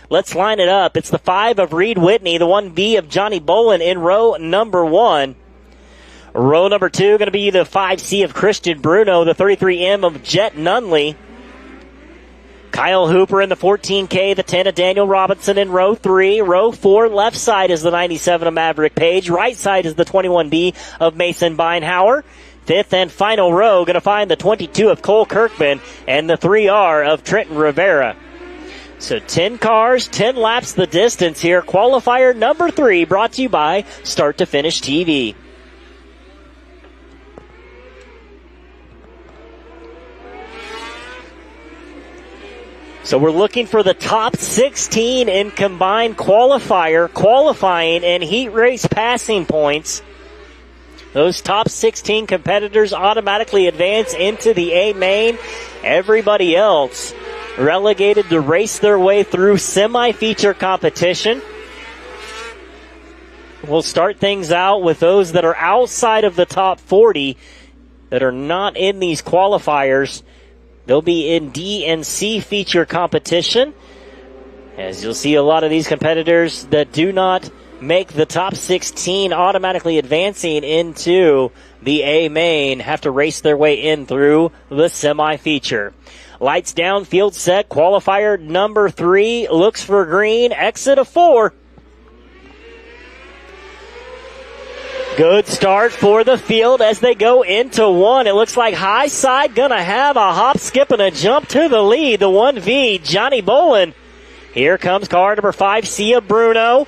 Let's line it up. It's the 5 of Reed Whitney, the 1B of Johnny Bolin in row number 1. Row number 2 going to be the 5C of Christian Bruno, the 33M of Jet Nunley. Kyle Hooper in the 14K, the 10 of Daniel Robinson in row 3. Row 4, left side is the 97 of Maverick Page. Right side is the 21B of Mason Beinhauer. Fifth and final row going to find the 22 of Cole Kirkman and the 3R of Trenton Rivera. So 10 cars, 10 laps the distance here. Qualifier number 3 brought to you by Start to Finish TV. So we're looking for the top 16 in combined qualifying, and heat race passing points. Those top 16 competitors automatically advance into the A main. Everybody else relegated to race their way through semi-feature competition. We'll start things out with those that are outside of the top 40 that are not in these qualifiers. They'll be in D and C feature competition. As you'll see, a lot of these competitors that do not make the top 16 automatically advancing into the A main have to race their way in through the semi-feature. Lights down, field set, qualifier number 3 looks for green, exit of 4. Good start for the field as they go into 1. It looks like high side gonna have a hop, skip, and a jump to the lead. The 1V, Johnny Bolin. Here comes car number 5C of Bruno.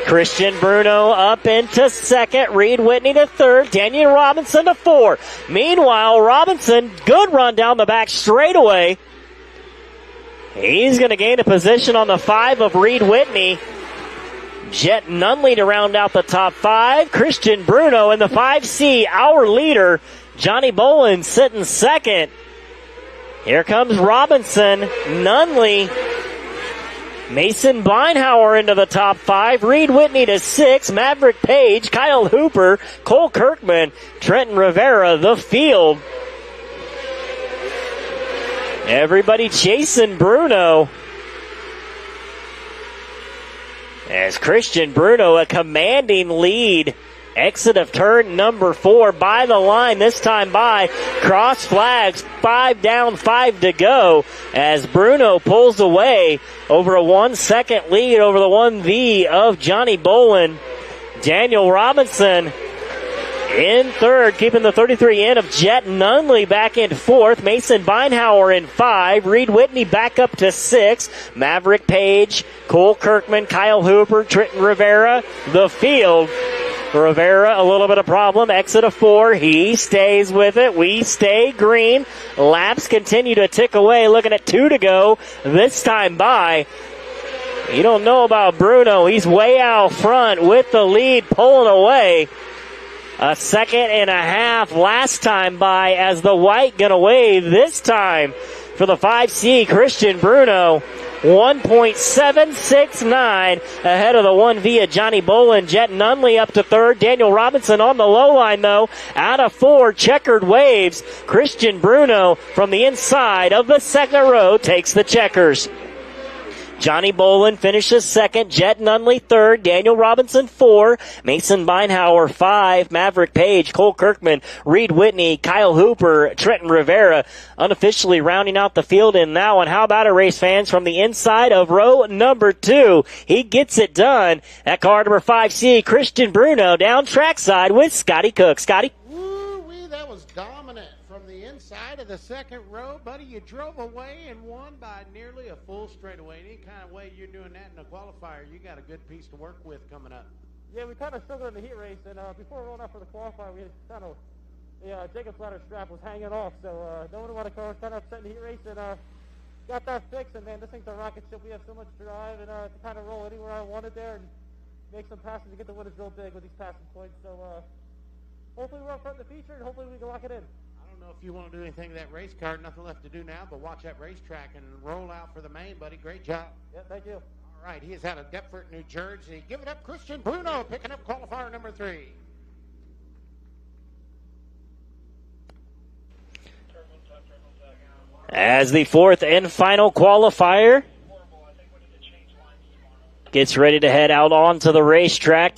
Christian Bruno up into second. Reed Whitney to third. Daniel Robinson to 4. Meanwhile, Robinson, good run down the back straightaway. He's gonna gain a position on the 5 of Reed Whitney. Jet Nunley to round out the top 5. Christian Bruno in the 5C, our leader. Johnny Bolin sitting second. Here comes Robinson, Nunley, Mason Beinhauer into the top 5. Reed Whitney to 6. Maverick Page, Kyle Hooper, Cole Kirkman, Trenton Rivera, the field. Everybody chasing Bruno. As Christian Bruno, a commanding lead. Exit of turn number 4 by the line, this time by cross flags, 5 down, 5 to go. As Bruno pulls away over a 1-second lead over the 1V of Johnny Bolin. Daniel Robinson in third, keeping the 33 in of Jet Nunley back in 4th. Mason Beinhauer in 5. Reed Whitney back up to 6. Maverick Page, Cole Kirkman, Kyle Hooper, Trenton Rivera, the field. Rivera, a little bit of problem. Exit of 4. He stays with it. We stay green. Laps continue to tick away. Looking at 2 to go. This time by. You don't know about Bruno. He's way out front with the lead pulling away. A second and a half last time by as the white gonna wave this time for the 5C, Christian Bruno. 1.769 ahead of the 1V of Johnny Bolin. Jet Nunley up to third. Daniel Robinson on the low line, though. Out of 4, checkered waves. Christian Bruno from the inside of the second row takes the checkers. Johnny Bolin finishes second. Jet Nunley third. Daniel Robinson 4. Mason Beinhauer 5. Maverick Page, Cole Kirkman, Reed Whitney, Kyle Hooper, Trenton Rivera unofficially rounding out the field in that one. How about it, race fans, from the inside of row number 2? He gets it done. That car number 5C, Christian Bruno, down trackside with Scotty Cook. Scotty? Woo-wee, that was dominant. From the inside of the second row, buddy, you drove away and won by nearly a full straightaway. Any kind of way you're doing that in a qualifier, you got a good piece to work with coming up. Yeah, we kind of struggled in the heat race, and before rolling out for the qualifier, we had kind of the Jacob's ladder strap was hanging off, so no one wanted to go kind of upset in the heat race, and got that fixed. And man, this thing's a rocket ship. We have so much drive, and to kind of roll anywhere I wanted there and make some passes to get the winners real big with these passing points. So hopefully we're up front in the feature, and hopefully we can lock it in. I don't know if you want to do anything to that race car. Nothing left to do now, but watch that racetrack and roll out for the main, buddy. Great job. Yeah, thank you. All right, he is out of Deptford, New Jersey. Give it up, Christian Bruno, picking up qualifier number 3. As the 4th and final qualifier, gets ready to head out onto the racetrack.